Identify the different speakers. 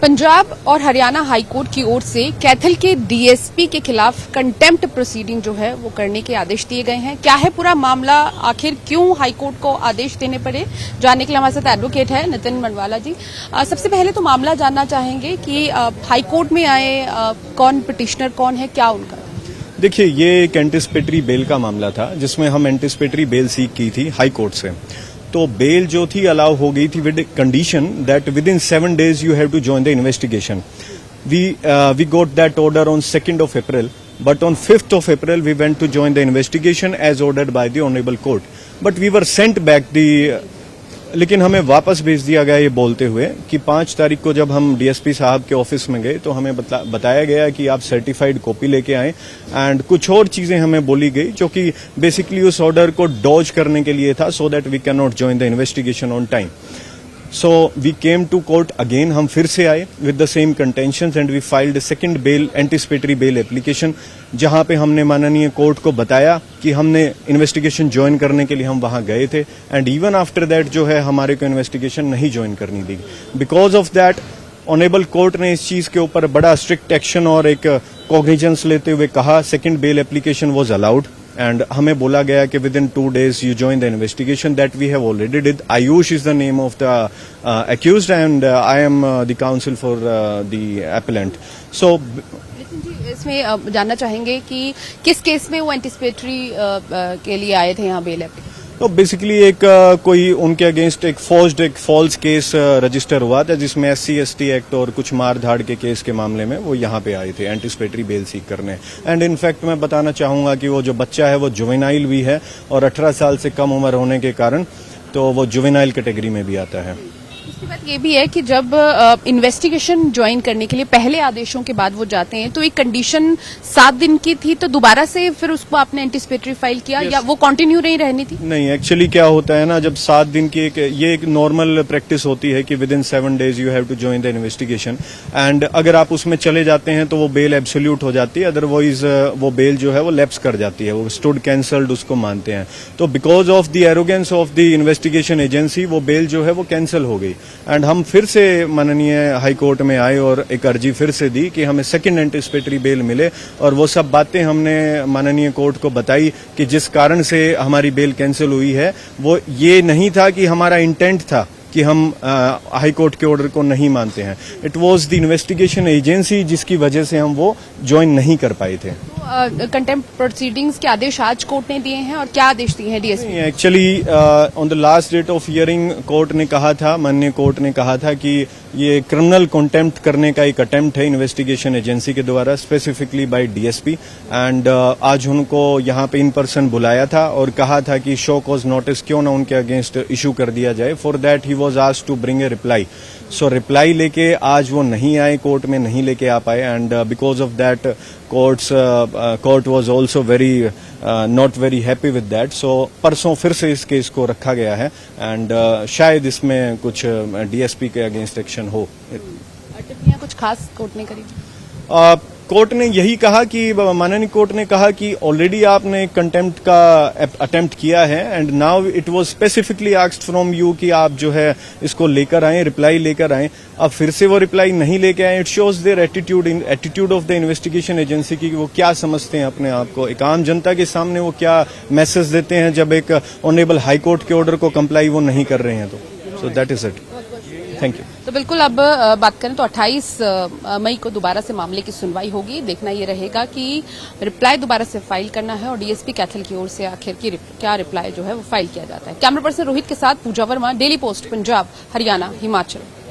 Speaker 1: पंजाब और हरियाणा हाईकोर्ट की ओर से कैथल के डीएसपी के खिलाफ कंटेम्प्ट प्रोसीडिंग जो है वो करने के आदेश दिए गए हैं। क्या है पूरा मामला, आखिर क्यों हाईकोर्ट को आदेश देने पड़े, जानने के लिए हमारे साथ एडवोकेट है नितिन मंडवाला जी। सबसे पहले तो मामला जानना चाहेंगे कि हाईकोर्ट में आए कौन पिटिशनर कौन है, क्या उनका?
Speaker 2: देखिए, ये एक एंटिसिपेटरी बेल का मामला था जिसमें हम एंटिसिपेटरी बेल सीख की थी हाई कोर्ट से। तो बेल जो थी अलाउ हो गई थी with condition that within 7 days you have to join the investigation. We got that order on 2nd of April, but on 5th of April we went to join the investigation as ordered by the honorable court. But we were sent back लेकिन हमें वापस भेज दिया गया ये बोलते हुए कि 5 तारीख को जब हम डीएसपी साहब के ऑफिस में गए तो हमें बताया गया कि आप सर्टिफाइड कॉपी लेके आए एंड कुछ और चीजें हमें बोली गई जो कि बेसिकली उस ऑर्डर को डॉज करने के लिए था, so that we can not join the investigation on time. So we came to court again, हम फिर से आए with the same contentions and we filed second bail anticipatory bail application, जहां पे हमने माननीय कोर्ट को बताया कि हमने इन्वेस्टिगेशन ज्वाइन करने के लिए हम वहां गए थे एंड इवन आफ्टर दैट जो है हमारे को इन्वेस्टिगेशन नहीं ज्वाइन करनी दी। Because of that honourable court ने इस चीज के ऊपर बड़ा स्ट्रिक्ट एक्शन और एक कॉग्निजेंस लेते हुए कहा second bail application was allowed and हमें बोला गया कि within 2 days you join the investigation that we have already did. Ayush is the name of the accused and I am the counsel for the appellant. So
Speaker 1: इसमें जानना चाहेंगे कि किस case में वो एंटिसिपेटरी के लिए आए थे यहाँ बेल एप्लीकेशन?
Speaker 2: तो बेसिकली एक कोई उनके अगेंस्ट एक फॉल्स केस रजिस्टर हुआ था जिसमें SC/ST एक्ट और कुछ मार धाड़ के केस के मामले में वो यहाँ पे आए थे एंटिसिपेटरी बेल सीख करने। एंड इनफैक्ट मैं बताना चाहूंगा कि वो जो बच्चा है वो जुवेनाइल भी है और 18 साल से कम उम्र होने के कारण तो वो जुवेनाइल कैटेगरी में भी आता है।
Speaker 1: उसकी बात ये भी है कि जब इन्वेस्टिगेशन ज्वाइन करने के लिए पहले आदेशों के बाद वो जाते हैं तो एक कंडीशन 7 दिन की थी, तो दोबारा से फिर उसको आपने एंटिसिपेटरी फाइल किया या वो कंटिन्यू नहीं रहनी थी?
Speaker 2: नहीं, एक्चुअली क्या होता है ना, जब 7 दिन की ये एक नॉर्मल प्रैक्टिस होती है कि within 7 days you have to join the investigation and अगर आप उसमें चले जाते हैं तो वो बेल एब्सोल्यूट हो जाती है, अदरवाइज वो बेल जो है वो लैप्स कर जाती है, वो स्टूड कैंसल्ड उसको मानते हैं। तो because of the arrogance of the investigation agency वो बेल जो है वो कैंसिल हो गई एंड हम फिर से माननीय हाई कोर्ट में आए और एक अर्जी फिर से दी कि हमें सेकंड एंटिसिपेटरी बेल मिले और वो सब बातें हमने माननीय कोर्ट को बताई कि जिस कारण से हमारी बेल कैंसिल हुई है वो ये नहीं था कि हमारा इंटेंट था कि हम हाई कोर्ट के ऑर्डर को नहीं मानते हैं। It was the investigation agency जिसकी वजह से हम वो ज्वाइन नहीं कर पाए थे।
Speaker 1: कंटेम्प्ट प्रोसीडिंग्स के आदेश आज कोर्ट ने दिए हैं और क्या आदेश दिए हैं DSP?
Speaker 2: Actually on the last date of hearing court ने कहा था, माननीय कोर्ट ने कहा था कि ये क्रिमिनल कंटेम्प्ट करने का एक अटेम्प्ट है इन्वेस्टिगेशन एजेंसी के द्वारा स्पेसिफिकली बाय डीएसपी एंड आज उनको यहाँ पे इन पर्सन बुलाया था और कहा था कि शो कॉज नोटिस क्यों ना उनके अगेंस्ट इशू कर दिया जाए। For that he was asked to bring a reply. So reply लेके आज वो नहीं आए, कोर्ट में नहीं लेके आ पाए and because of that court was also very not very happy with that. So परसों फिर से इस केस को रखा गया है एंड शायद इसमें कुछ डीएसपी के अगेंस्ट एक्शन हो।
Speaker 1: टिप्पणियां कुछ खास कोर्ट ने करी?
Speaker 2: कोर्ट ने यही कहा कि माननीय कोर्ट ने कहा कि ऑलरेडी आपने कंटेम्प्ट का अटेम्प्ट किया है and now it was specifically asked from you कि आप जो है इसको लेकर आए, रिप्लाई लेकर आए। अब फिर से वो रिप्लाई नहीं लेके आए। It shows their attitude of the investigation agency की वो क्या समझते हैं अपने आप को, एक आम जनता के सामने वो क्या मैसेज देते हैं जब एक ऑनरेबल हाई कोर्ट के ऑर्डर को कंप्लाई वो नहीं कर रहे हैं। तो so that is it. Thank you.
Speaker 1: तो बिल्कुल अब बात करें तो 28 मई को दोबारा से मामले की सुनवाई होगी। देखना ये रहेगा कि रिप्लाई दोबारा से फाइल करना है और डीएसपी कैथल की ओर से आखिर की क्या रिप्लाई जो है वो फाइल किया जाता है। कैमरा पर्सन रोहित के साथ पूजा वर्मा, डेली पोस्ट पंजाब, हरियाणा, हिमाचल।